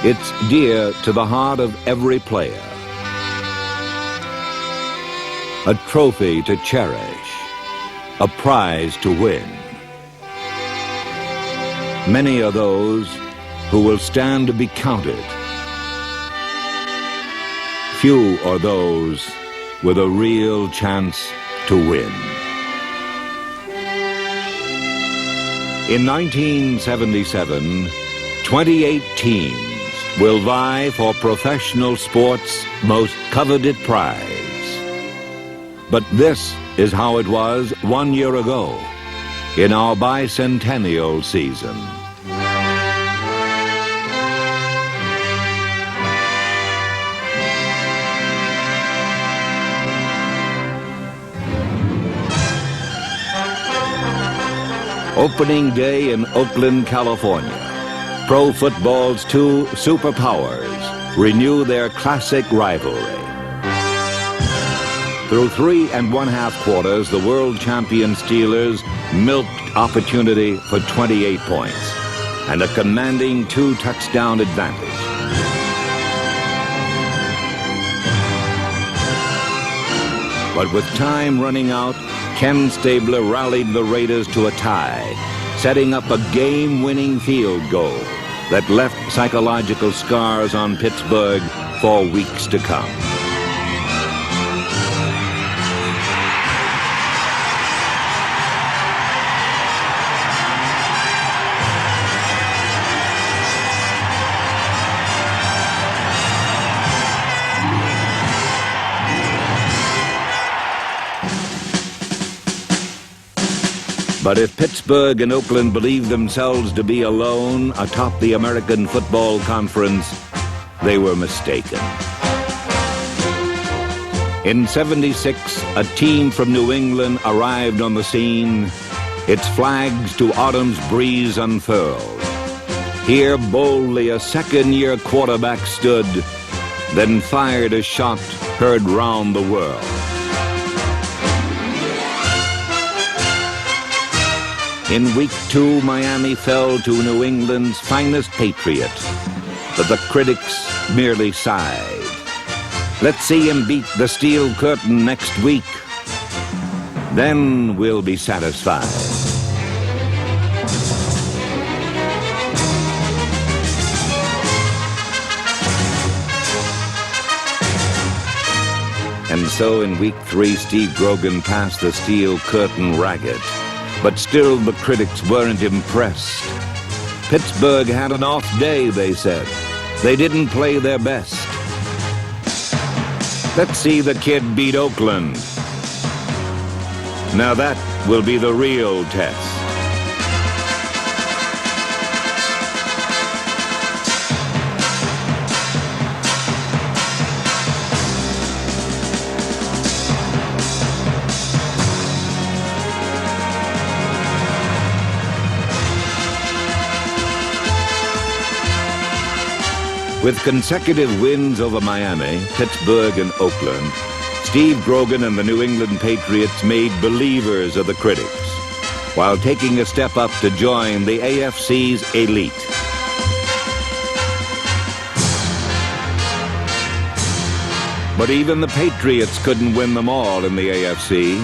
It's dear to the heart of every player. A trophy to cherish, a prize to win. Many are those who will stand to be counted. Few are those with a real chance to win. In 1977, 28 teams will vie for professional sport's most coveted prize. But this is how it was 1 year ago, in our bicentennial season. Opening day in Oakland, California. Pro football's two superpowers renew their classic rivalry. Through 3 1/2 quarters, the world champion Steelers milked opportunity for 28 points and a commanding 2-touchdown advantage. But with time running out, Ken Stabler rallied the Raiders to a tie, setting up a game-winning field goal that left psychological scars on Pittsburgh for weeks to come. But if Pittsburgh and Oakland believed themselves to be alone atop the American Football Conference, they were mistaken. In '76, a team from New England arrived on the scene, its flags to autumn's breeze unfurled. Here boldly a second-year quarterback stood, then fired a shot heard round the world. In week 2, Miami fell to New England's finest Patriot, but the critics merely sighed. Let's see him beat the Steel Curtain next week. Then we'll be satisfied. And so in week 3, Steve Grogan passed the Steel Curtain ragged. But still the critics weren't impressed. Pittsburgh had an off day, they said. They didn't play their best. Let's see the kid beat Oakland. Now that will be the real test. With consecutive wins over Miami, Pittsburgh, and Oakland, Steve Grogan and the New England Patriots made believers of the critics, while taking a step up to join the AFC's elite. But even the Patriots couldn't win them all in the AFC.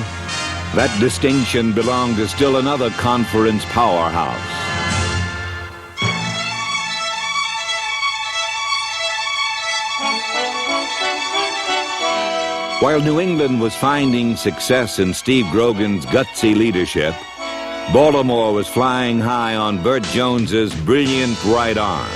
That distinction belonged to still another conference powerhouse. While New England was finding success in Steve Grogan's gutsy leadership, Baltimore was flying high on Burt Jones's brilliant right arm.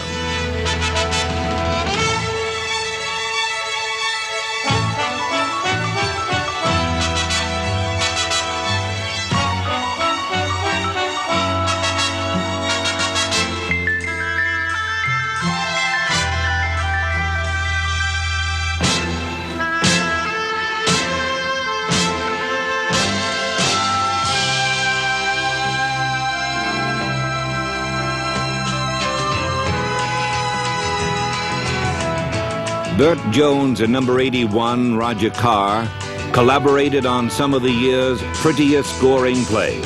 Burt Jones and number 81, Roger Carr, collaborated on some of the year's prettiest scoring plays.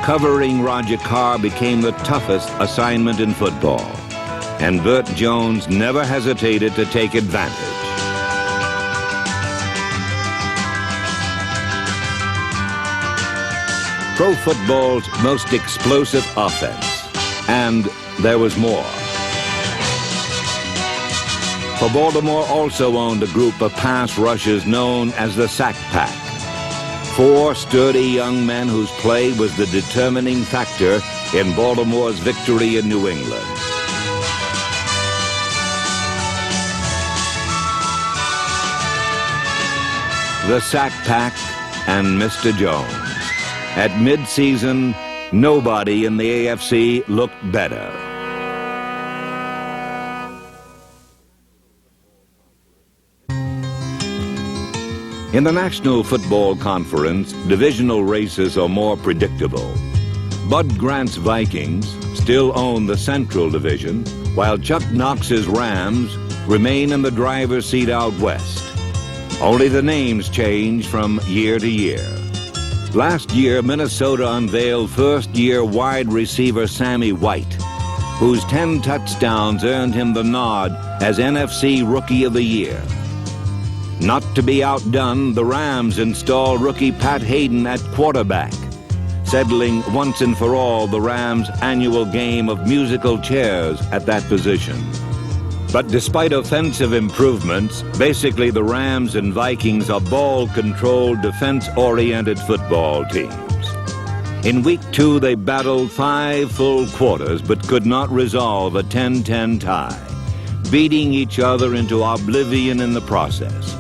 Covering Roger Carr became the toughest assignment in football. and Bert Jones never hesitated to take advantage. Pro football's most explosive offense, and there was more. For Baltimore also owned a group of pass rushers known as the Sack Pack. 4 sturdy young men whose play was the determining factor in Baltimore's victory in New England. The Sack Pack and Mr. Jones. At mid-season, nobody in the AFC looked better. In the National Football Conference, divisional races are more predictable. Bud Grant's Vikings still own the Central Division, while Chuck Knox's Rams remain in the driver's seat out west. Only the names change from year to year. Last year, Minnesota unveiled first-year wide receiver Sammy White, whose 10 touchdowns earned him the nod as NFC Rookie of the Year. Not to be outdone, the Rams installed rookie Pat Hayden at quarterback, settling once and for all the Rams' annual game of musical chairs at that position. But despite offensive improvements, basically the Rams and Vikings are ball-controlled, defense-oriented football teams. In Week 2, they battled 5 full quarters but could not resolve a 10-10 tie, beating each other into oblivion in the process.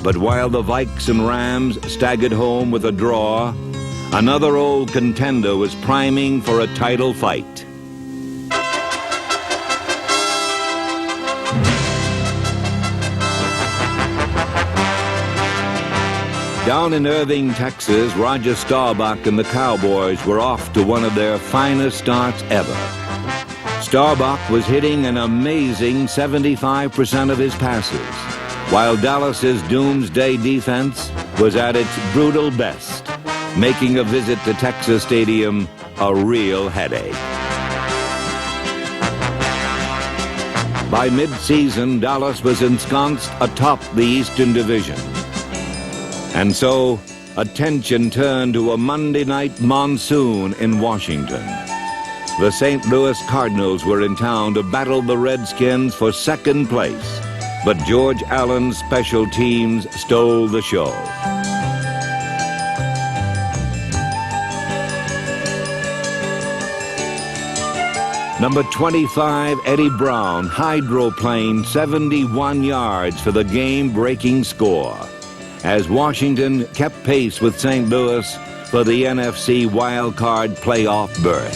But while the Vikes and Rams staggered home with a draw, another old contender was priming for a title fight. Down in Irving, Texas, Roger Staubach and the Cowboys were off to one of their finest starts ever. Staubach was hitting an amazing 75% of his passes, while Dallas's doomsday defense was at its brutal best, making a visit to Texas Stadium a real headache. By mid-season, Dallas was ensconced atop the Eastern Division. And so, attention turned to a Monday night monsoon in Washington. The St. Louis Cardinals were in town to battle the Redskins for second place, but George Allen's special teams stole the show. Number 25, Eddie Brown, hydroplaned 71 yards for the game-breaking score, as Washington kept pace with St. Louis for the NFC wildcard playoff berth.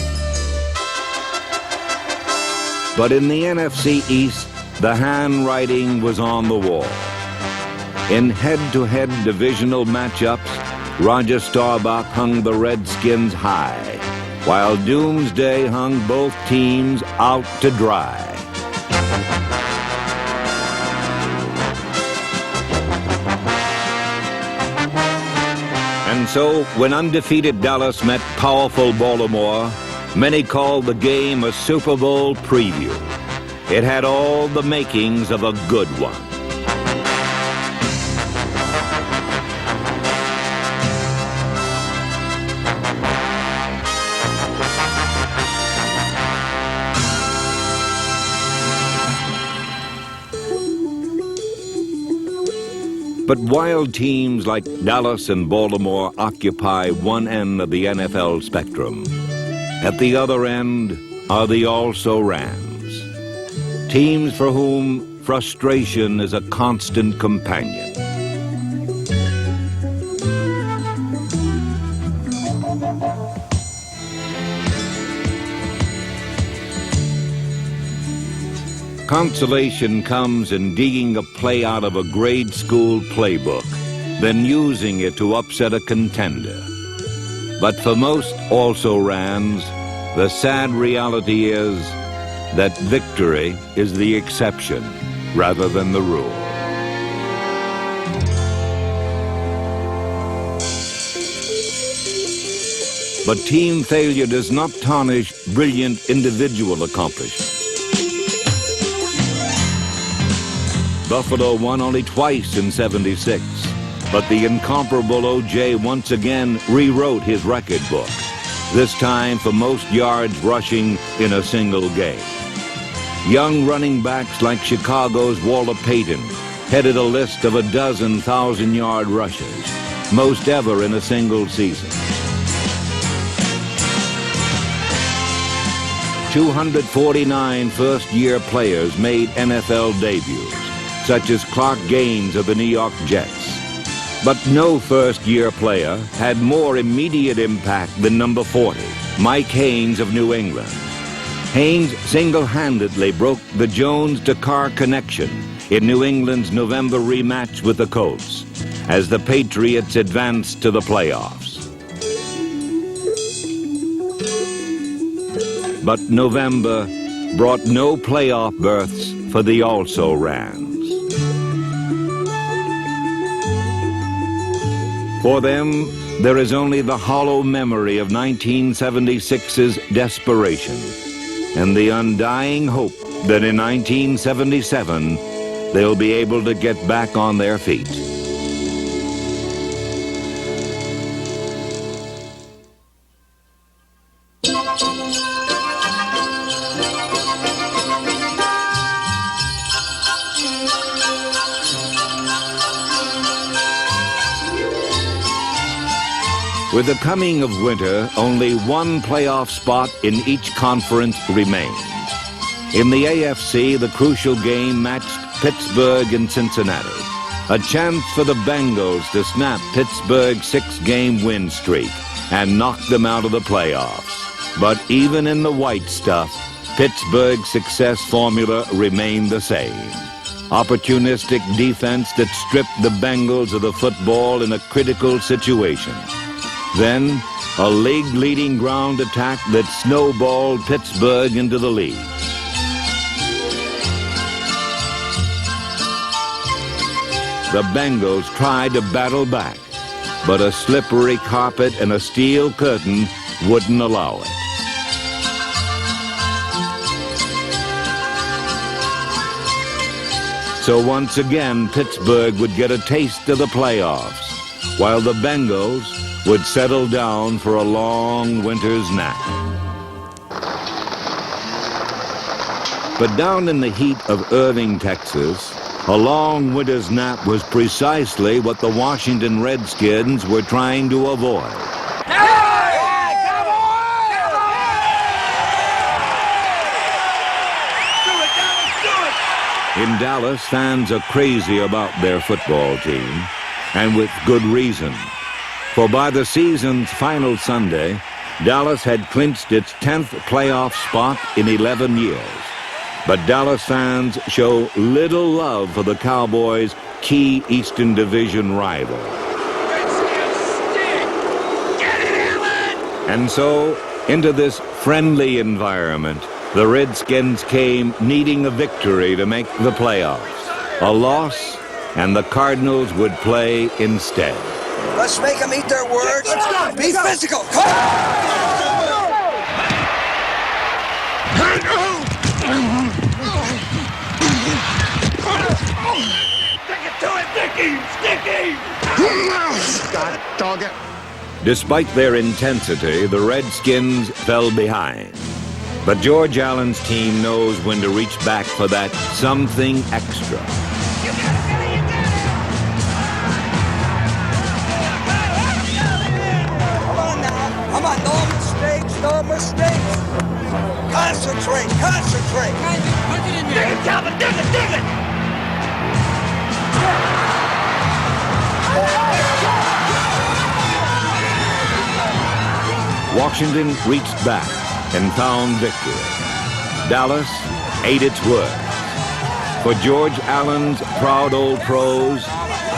But in the NFC East, the handwriting was on the wall. In head-to-head divisional matchups, Roger Staubach hung the Redskins high, while doomsday hung both teams out to dry. And so, when undefeated Dallas met powerful Baltimore, many called the game a Super Bowl preview. It had all the makings of a good one. But while teams like Dallas and Baltimore occupy one end of the NFL spectrum, at the other end are the also-rans, teams for whom frustration is a constant companion. Consolation comes in digging a play out of a grade school playbook, then using it to upset a contender. But for most also-rans, the sad reality is that victory is the exception rather than the rule. But team failure does not tarnish brilliant individual accomplishments. Buffalo won only twice in '76. But the incomparable O.J. once again rewrote his record book, this time for most yards rushing in a single game. Young running backs like Chicago's Walter Payton headed a list of 12 1,000-yard rushes, most ever in a single season. 249 first-year players made NFL debuts, such as Clark Gaines of the New York Jets. But no first-year player had more immediate impact than number 40, Mike Haynes of New England. Haynes single-handedly broke the Jones to Carr connection in New England's November rematch with the Colts as the Patriots advanced to the playoffs. But November brought no playoff berths for the also-rans. For them, there is only the hollow memory of 1976's desperation and the undying hope that in 1977 they'll be able to get back on their feet. With the coming of winter, only one playoff spot in each conference remained. In the AFC, the crucial game matched Pittsburgh and Cincinnati, a chance for the Bengals to snap Pittsburgh's 6-game win streak and knock them out of the playoffs. But even in the white stuff, Pittsburgh's success formula remained the same. Opportunistic defense that stripped the Bengals of the football in a critical situation. Then, a league-leading ground attack that snowballed Pittsburgh into the lead. The Bengals tried to battle back, but a slippery carpet and a steel curtain wouldn't allow it. So once again, Pittsburgh would get a taste of the playoffs, while the Bengals would settle down for a long winter's nap. But down in the heat of Irving, Texas, a long winter's nap was precisely what the Washington Redskins were trying to avoid. In Dallas, fans are crazy about their football team, and with good reason. For by the season's final Sunday, Dallas had clinched its 10th playoff spot in 11 years. But Dallas fans show little love for the Cowboys' key Eastern Division rival. And so, into this friendly environment, the Redskins came needing a victory to make the playoffs. A loss, and the Cardinals would play instead. Let's make them eat their words. Be physical. Come on. Stick it to him, Sticky! God dog it. Despite their intensity, the Redskins fell behind. But George Allen's team knows when to reach back for that something extra. No mistakes. Concentrate. Dig it, Calvin, dig it! Washington reached back and found victory. Dallas ate its words. For George Allen's proud old pros,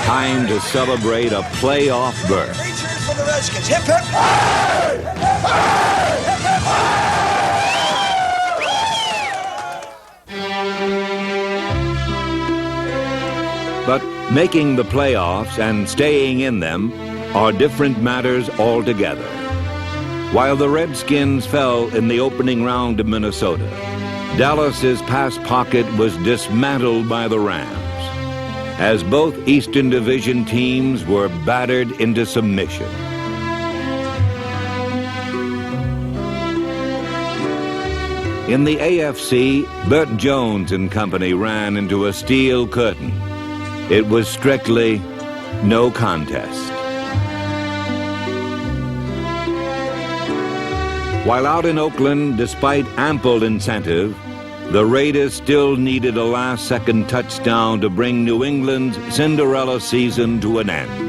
time to celebrate a playoff berth. Three cheers for the Redskins. Hip, hip. Hey! Hey! Hip, hip. But making the playoffs and staying in them are different matters altogether. While the Redskins fell in the opening round of Minnesota, Dallas's pass pocket was dismantled by the Rams. as both Eastern Division teams were battered into submission. In the AFC, Burt Jones and company ran into a steel curtain. It was strictly no contest. While out in Oakland, despite ample incentive, the Raiders still needed a last-second touchdown to bring New England's Cinderella season to an end.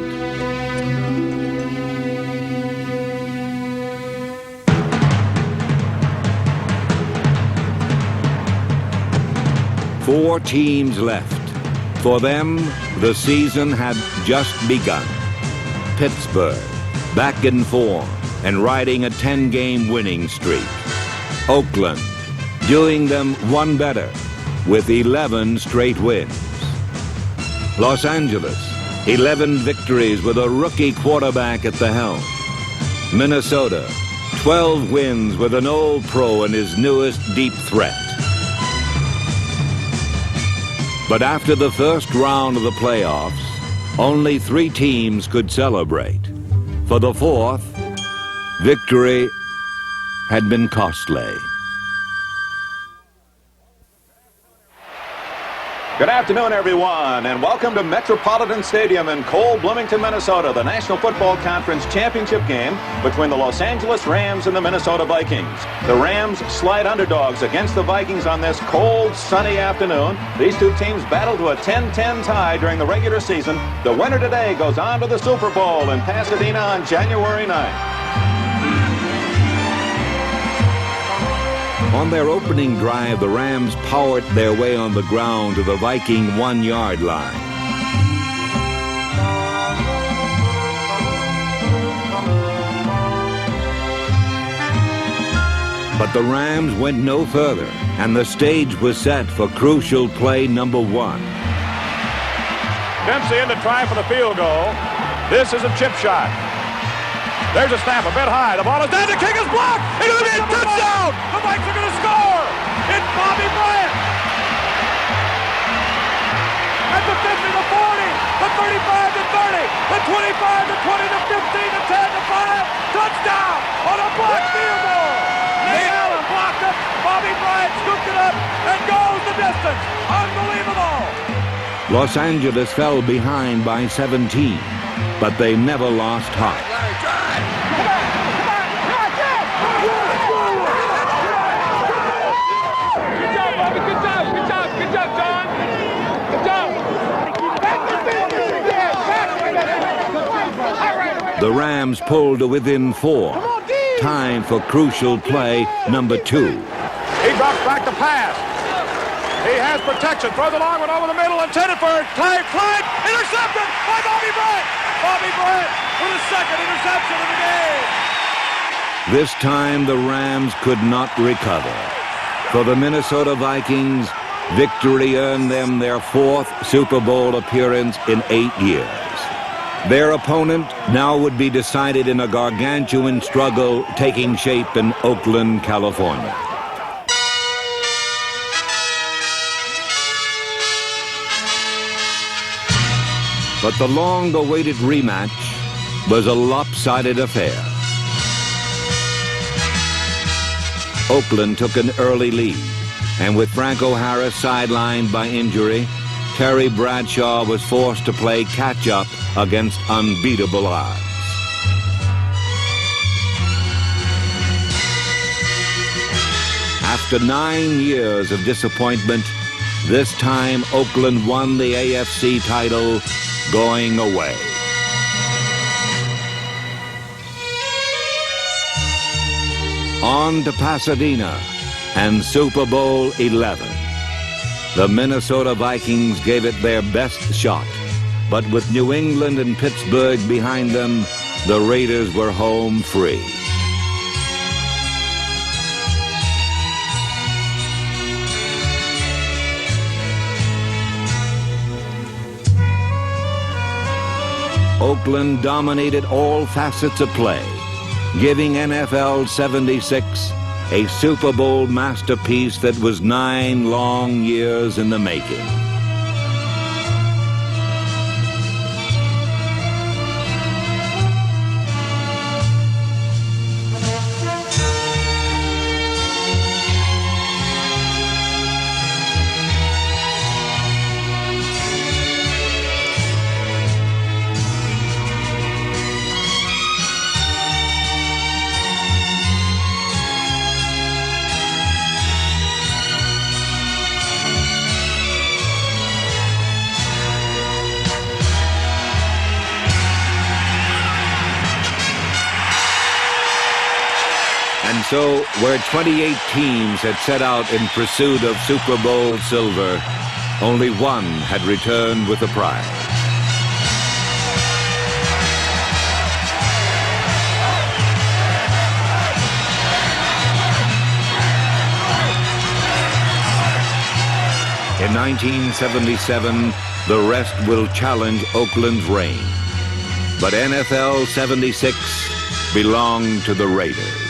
Four teams left. For them, the season had just begun. Pittsburgh, back in form and riding a 10-game winning streak. Oakland, doing them one better with 11 straight wins. Los Angeles, 11 victories with a rookie quarterback at the helm. Minnesota, 12 wins with an old pro and his newest deep threat. But after the first round of the playoffs, only 3 teams could celebrate. For the fourth, victory had been costly. Good afternoon, everyone, and welcome to Metropolitan Stadium in Cole, Bloomington, Minnesota, the National Football Conference championship game between the Los Angeles Rams and the Minnesota Vikings. The Rams slight underdogs against the Vikings on this cold, sunny afternoon. These two teams battled to a 10-10 tie during the regular season. The winner today goes on to the Super Bowl in Pasadena on January 9th. On their opening drive, the Rams powered their way on the ground to the Viking 1-yard line. But the Rams went no further, and the stage was set for crucial play number 1. Dempsey in to try for the field goal. This is a chip shot. There's a snap a bit high. The ball is down. The kick is blocked. Into the end. Touchdown. The Vikes are going to score. It's Bobby Bryant. At the 50, the 40, the 35, the 30, the 25, the 20, the 15, the 10, the 5. Touchdown on a blocked field goal. Nate Allen blocked it. Bobby Bryant scooped it up and goes the distance. Unbelievable. Los Angeles fell behind by 17, but they never lost heart. The Rams pulled to within 4. Time for crucial play number 2. He drops back to pass. He has protection. Throws the long one over the middle. Intended for Clyde. Intercepted by Bobby Bryant. Bobby Bryant with his second interception of the game. This time the Rams could not recover. For the Minnesota Vikings, victory earned them their 4th Super Bowl appearance in 8 years. Their opponent now would be decided in a gargantuan struggle taking shape in Oakland, California. But the long-awaited rematch was a lopsided affair. Oakland took an early lead, and with Franco Harris sidelined by injury, Terry Bradshaw was forced to play catch-up against unbeatable odds. After 9 years of disappointment, this time Oakland won the AFC title going away. On to Pasadena and Super Bowl 11. The Minnesota Vikings gave it their best shot, but with New England and Pittsburgh behind them, the Raiders were home free. Oakland dominated all facets of play, giving NFL 76 a Super Bowl masterpiece that was 9 long years in the making. And so, where 28 teams had set out in pursuit of Super Bowl silver, only one had returned with the prize. In 1977, the rest will challenge Oakland's reign. But NFL 76 belonged to the Raiders.